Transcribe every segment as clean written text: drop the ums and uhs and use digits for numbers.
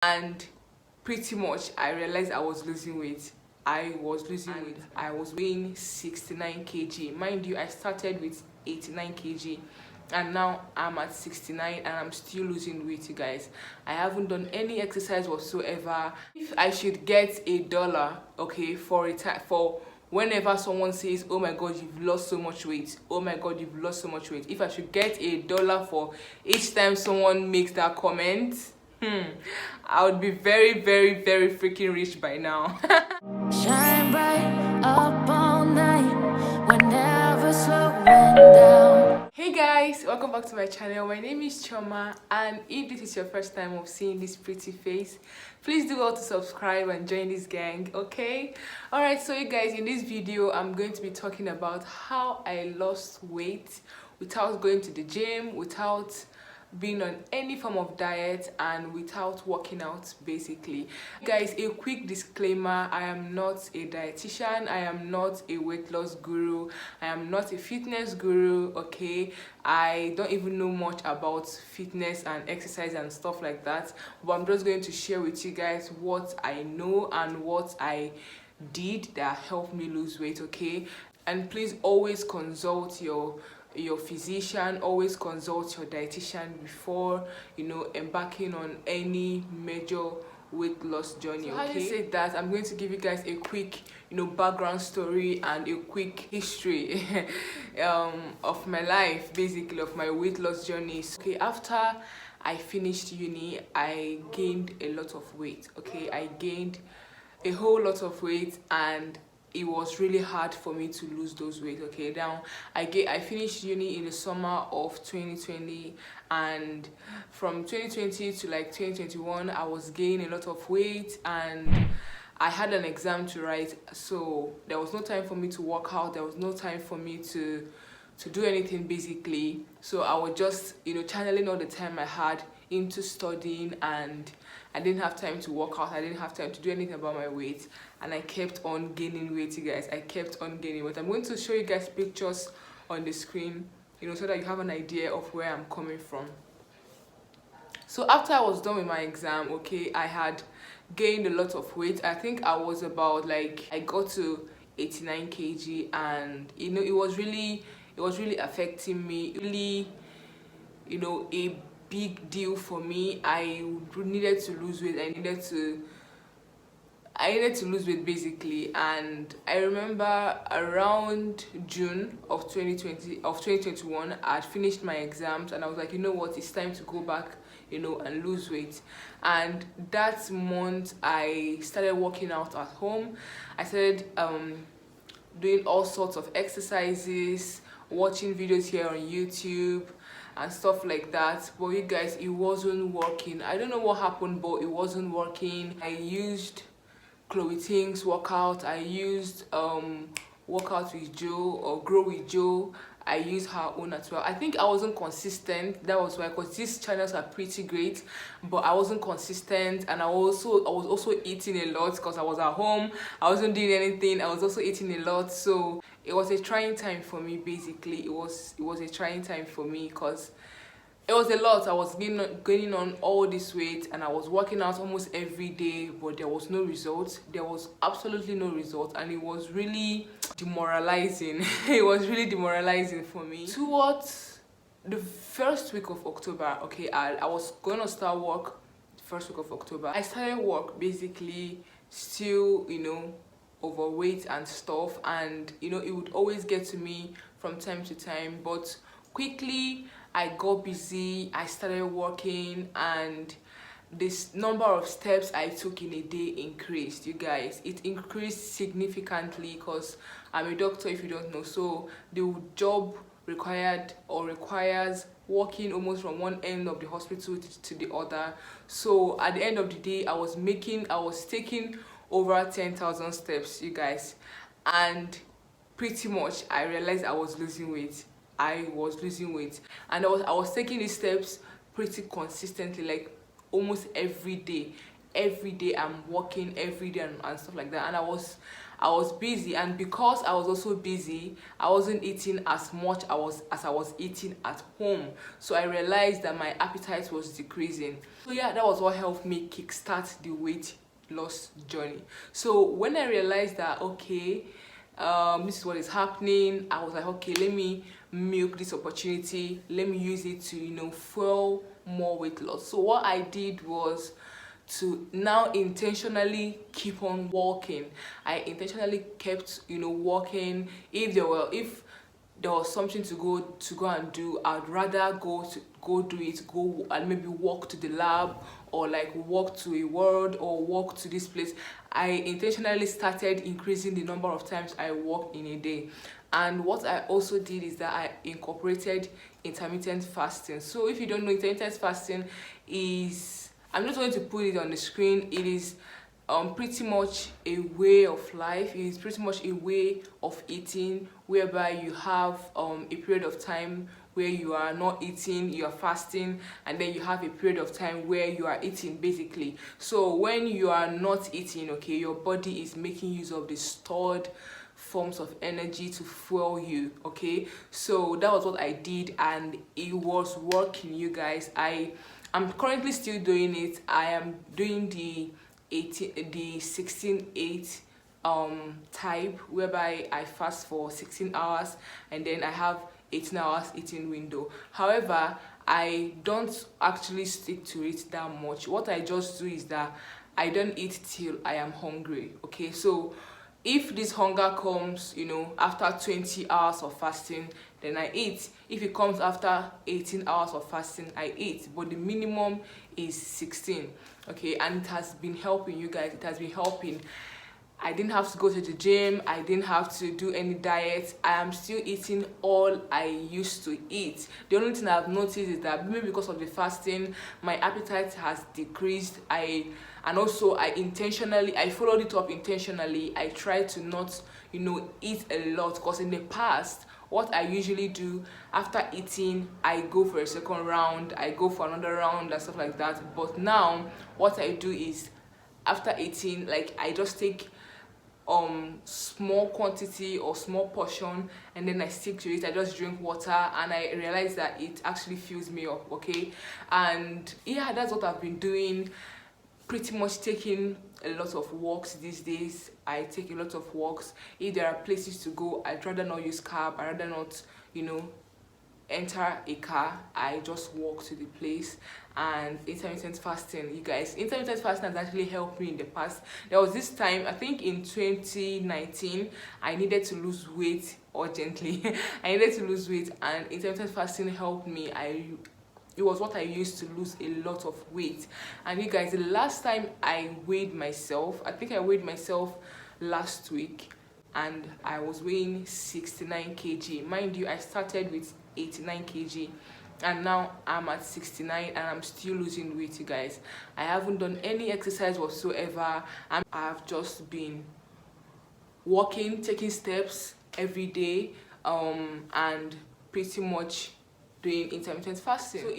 and pretty much I realized I was losing weight. I was weighing 69 kg. Mind you, I started with 89 kg and now I'm at 69 and I'm still losing weight, you guys. I haven't done any exercise whatsoever. If I should get $1, okay, for whenever someone says, oh my god, you've lost so much weight, oh my god, you've lost so much weight, if I should get $1 for each time someone makes that comment, I would be very, very, very freaking rich by now. Shine bright up all night, whenever slowing down. Hey guys, welcome back to my channel. My name is Choma, and if this is your first time of seeing this pretty face, please do well to subscribe and join this gang, okay? Alright, so you guys, in this video I'm going to be talking about how I lost weight without going to the gym, without being on any form of diet, and without working out, basically. Guys, a quick disclaimer: I am not a dietitian, I am not a weight loss guru, I am not a fitness guru, okay? I don't even know much about fitness and exercise and stuff like that, but I'm just going to share with you guys what I know and what I did that helped me lose weight, okay? And please always consult your physician, always consult your dietitian before, you know, embarking on any major weight loss journey. So, okay, having said that, I'm going to give you guys a quick, you know, background story and a quick history of my life, basically, of my weight loss journey. Okay, after I finished uni, I gained a lot of weight. Okay, I gained a whole lot of weight, and it was really hard for me to lose those weight. Okay, now I finished uni in the summer of 2020, and from 2020 to like 2021 I was gaining a lot of weight, and I had an exam to write, so there was no time for me to work out, there was no time for me to do anything, basically. So I was just, you know, channeling all the time I had into studying, and I didn't have time to work out, I didn't have time to do anything about my weight, and I kept on gaining weight, you guys. I kept on gaining weight. I'm going to show you guys pictures on the screen, you know, so that you have an idea of where I'm coming from. So after I was done with my exam, okay, I had gained a lot of weight. I think I was about, like, I got to 89 kg, and you know, it was really affecting me, really, you know, a big deal for me. I needed to lose weight. I needed to lose weight, basically. And I remember around June of 2021, I had finished my exams, and I was like, you know what, it's time to go back, you know, and lose weight. And that month I started working out at home. I started doing all sorts of exercises, watching videos here on YouTube and stuff like that. But you guys, it wasn't working. I don't know what happened, but it wasn't working. I used Chloe Ting's workout, I used Workout with Joe or Grow with Joe, I used her own as well. I think I wasn't consistent, that was why, because these channels are pretty great, but I wasn't consistent. And I was also eating a lot because I was at home, I wasn't doing anything, I was also eating a lot. So it was a trying time for me, basically. It was a trying time for me because it was a lot. I was gaining on all this weight, and I was working out almost every day, but there was no result. There was absolutely no result, and it was really demoralizing. It was really demoralizing for me. Towards the first week of October, okay, I was gonna start work the first week of October. I started work, basically, still, you know, overweight and stuff, and you know, it would always get to me from time to time, but quickly I got busy, I started working, and this number of steps I took in a day increased, you guys. It increased significantly because I'm a doctor, if you don't know. So the job requires walking almost from one end of the hospital to the other. So at the end of the day, I was taking over 10,000 steps, you guys, and pretty much I realized I was losing weight. I was losing weight, and I was taking these steps pretty consistently, like almost every day. I'm walking every day and stuff like that, and I was I was busy, and because I was also busy, I wasn't eating as much as I was eating at home. So I realized that my appetite was decreasing. So yeah, that was what helped me kickstart the weight loss journey. So when I realized that, okay, this is what is happening, I was like, okay, let me milk this opportunity, let me use it to, you know, fuel more weight loss. So what I did was to now intentionally keep on walking. I intentionally kept, you know, walking. If there was something to go and do, I'd rather go do it, go and maybe walk to the lab, or like walk to a world, or walk to this place. I intentionally started increasing the number of times I walk in a day. And what I also did is that I incorporated intermittent fasting. So if you don't know, intermittent fasting is, I'm just going to put it on the screen. It is pretty much a way of life. It is pretty much a way of eating, whereby you have a period of time where you are not eating, you are fasting, and then you have a period of time where you are eating, basically. So when you are not eating, okay, your body is making use of the stored forms of energy to fuel you, okay? So that was what I did, and it was working, you guys. I'm currently still doing it. I am doing the 16-8 type, whereby I fast for 16 hours and then I have 18 hours eating window. However, I don't actually stick to it that much. What I just do is that I don't eat till I am hungry, okay? So if this hunger comes, you know, after 20 hours of fasting, then I eat. If it comes after 18 hours of fasting, I eat. But the minimum is 16, okay? And it has been helping, you guys. It has been helping. I didn't have to go to the gym. I didn't have to do any diet. I am still eating all I used to eat. The only thing I've noticed is that maybe because of the fasting, my appetite has decreased. And also I followed it up intentionally. I tried to not, you know, eat a lot, because in the past, what I usually do after eating, I go for a second round, I go for another round and stuff like that. But now what I do is, after eating, like, I just take small quantity or small portion, and then I stick to it. I just drink water, and I realize that it actually fills me up, okay? And yeah, that's what I've been doing. Pretty much taking a lot of walks these days. I take a lot of walks. If there are places to go, I'd rather not use cab. I'd rather not, you know, enter a car. I just walk to the place. And intermittent fasting, you guys, intermittent fasting has actually helped me in the past. There was this time, I think in 2019, I needed to lose weight urgently. I needed to lose weight, and intermittent fasting helped me. It was what I used to lose a lot of weight. And you guys, the last time I weighed myself, I think I weighed myself last week, and I was weighing 69 kg. Mind you, I started with 89 kg, and now I'm at 69, and I'm still losing weight, you guys. I haven't done any exercise whatsoever. I've just been walking, taking steps every day, and pretty much doing intermittent fasting. So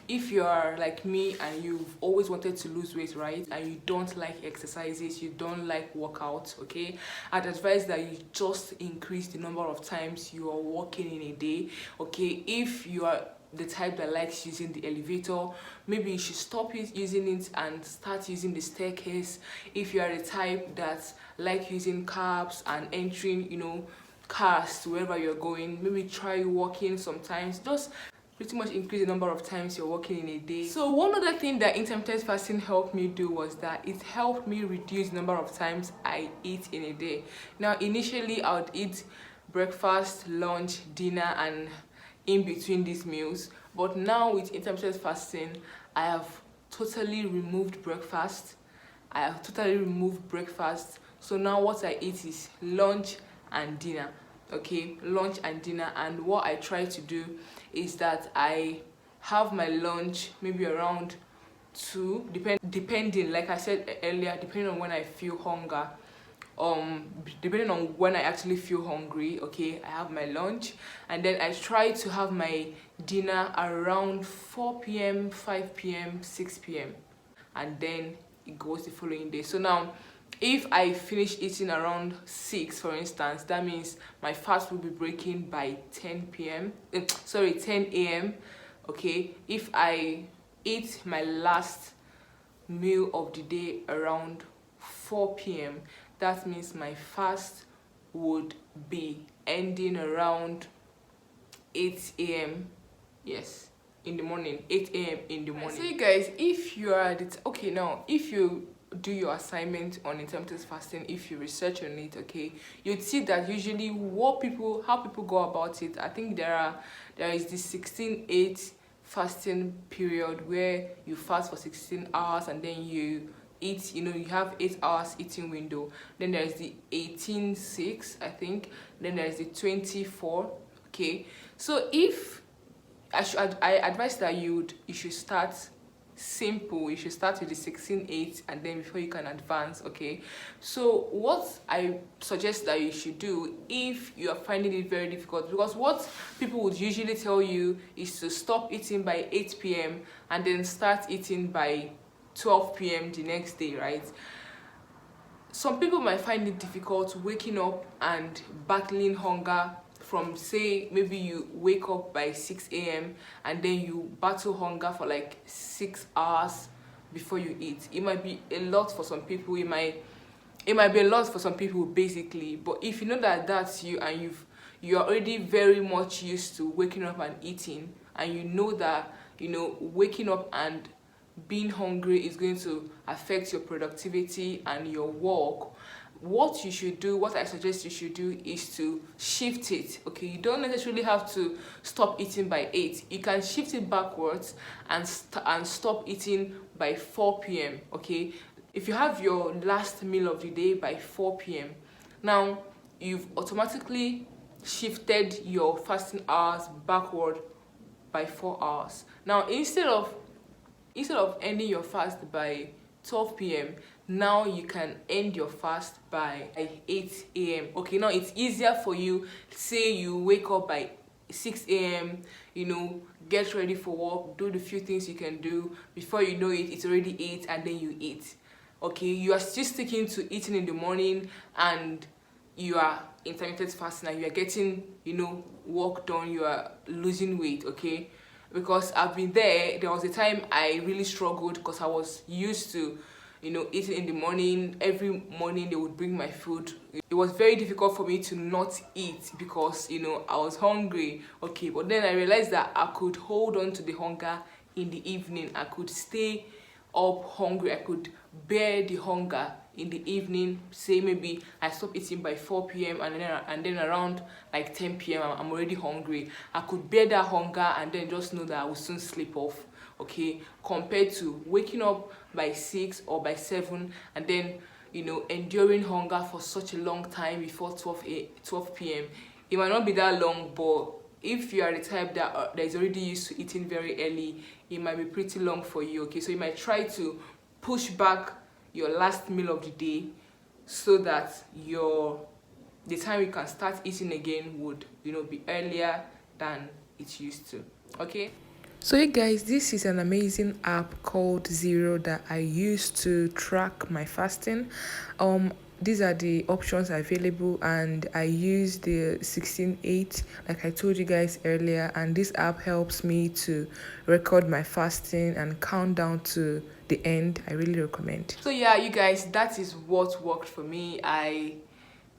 if you are like me and you've always wanted to lose weight, right, and you don't like exercises, you don't like workouts, okay, I'd advise that you just increase the number of times you are walking in a day, okay? If you are the type that likes using the elevator, maybe you should stop using it and start using the staircase. If you are the type that like using cabs and entering, you know, cars to wherever you're going, maybe try walking sometimes. Just pretty much increase the number of times you're walking in a day. So one other thing that intermittent fasting helped me do was that it helped me reduce the number of times I eat in a day. Now initially I would eat breakfast, lunch, dinner, and in between these meals, but now with intermittent fasting, I have totally removed breakfast. So now what I eat is lunch and dinner, okay? Lunch and dinner. And what I try to do is that I have my lunch maybe around 2, depending, like I said earlier, depending on when I feel hunger. Depending on when I actually feel hungry, okay, I have my lunch, and then I try to have my dinner around 4 p.m, 5 p.m, 6 p.m, and then it goes the following day. So now if I finish eating around 6, for instance, that means my fast will be breaking by 10 a.m. Okay, if I eat my last meal of the day around 4 p.m., that means my fast would be ending around 8 a.m. Yes, in the morning, 8 a.m. in the morning. So you guys, if you are okay, now if you do your assignment on intermittent fasting, if you research on it, okay, you'd see that usually how people go about it. I think there is this 16-8 fasting period where you fast for 16 hours and then you eat, you have 8 hours eating window. Then there is the 18-6, I think. Then there is the 24. Okay, so if I advise that you should start simple. You should start with the 16-8 and then before you can advance. Okay, so what I suggest that you should do if you are finding it very difficult, because what people would usually tell you is to stop eating by 8 p.m. and then start eating by 12 p.m. the next day, right? Some people might find it difficult waking up and battling hunger from, say, maybe you wake up by 6 a.m. and then you battle hunger for like 6 hours before you eat. It might be a lot for some people. It might be a lot for some people, basically. But if you know that that's you and you're already very much used to waking up and eating, and you know that waking up and being hungry is going to affect your productivity and your work, what I suggest you should do is to shift it. Okay, you don't necessarily have to stop eating by 8. You can shift it backwards and stop eating by 4 p.m. Okay, if you have your last meal of the day by 4 p.m. now you've automatically shifted your fasting hours backward by 4 hours. Now instead of ending your fast by 12 p.m. now you can end your fast by 8 a.m. Okay, now it's easier for you. Say you wake up by 6 a.m., get ready for work, do the few things you can do. Before you know it, it's already 8 and then you eat. Okay, you are still sticking to eating in the morning and you are intermittent fasting and you are getting, work done, you are losing weight. Okay, because I've been there. There was a time I really struggled because I was used to eating in the morning. Every morning they would bring my food. It was very difficult for me to not eat because I was hungry. Okay, but then I realized that I could hold on to the hunger in the evening. I could stay up hungry. I could bear the hunger in the evening. Say maybe I stop eating by 4 p.m. and then around like 10 p.m. I'm already hungry. I could bear that hunger and then just know that I will soon sleep off. Okay, compared to waking up by 6 or by 7 and then enduring hunger for such a long time before 12 p.m. It might not be that long, but if you are the type that is already used to eating very early, it might be pretty long for you. Okay, so you might try to push back your last meal of the day so that the time you can start eating again would be earlier than it used to. Okay, so hey guys, this is an amazing app called Zero that I use to track my fasting. These are the options available and I use the 16-8 like I told you guys earlier, and this app helps me to record my fasting and count down to the end. I really recommend. So yeah, you guys, that is what worked for me. I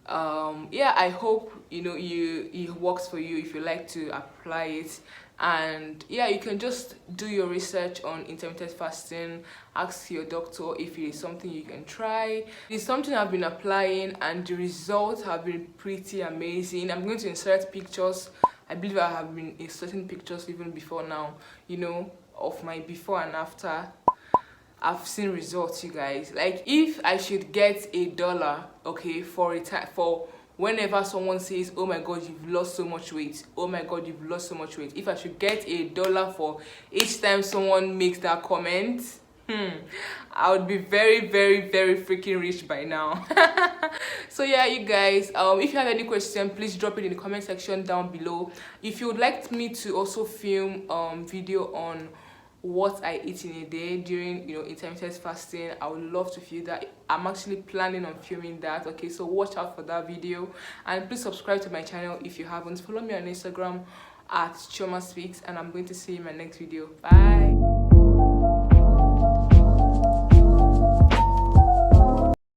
hope it works for you if you like to apply it. And yeah, you can just do your research on intermittent fasting, ask your doctor if it is something you can try. It's something I've been applying and the results have been pretty amazing. I'm going to insert pictures. I believe I have been inserting pictures even before now, of my before and after. I've seen results, you guys. Like, if I should get $1, okay, for whenever someone says, oh my god, you've lost so much weight, oh my god, you've lost so much weight, if I should get $1 for each time someone makes that comment, I would be very, very, very freaking rich by now. So yeah, you guys, if you have any question, please drop it in the comment section down below. If you would like me to also film video on what I eat in a day during, you know, intermittent fasting. I would love to feel that. I'm actually planning on filming that. Okay, so watch out for that video, and please subscribe to my channel if you haven't. Follow me on Instagram at Chioma Speaks, and I'm going to see you in my next video. Bye.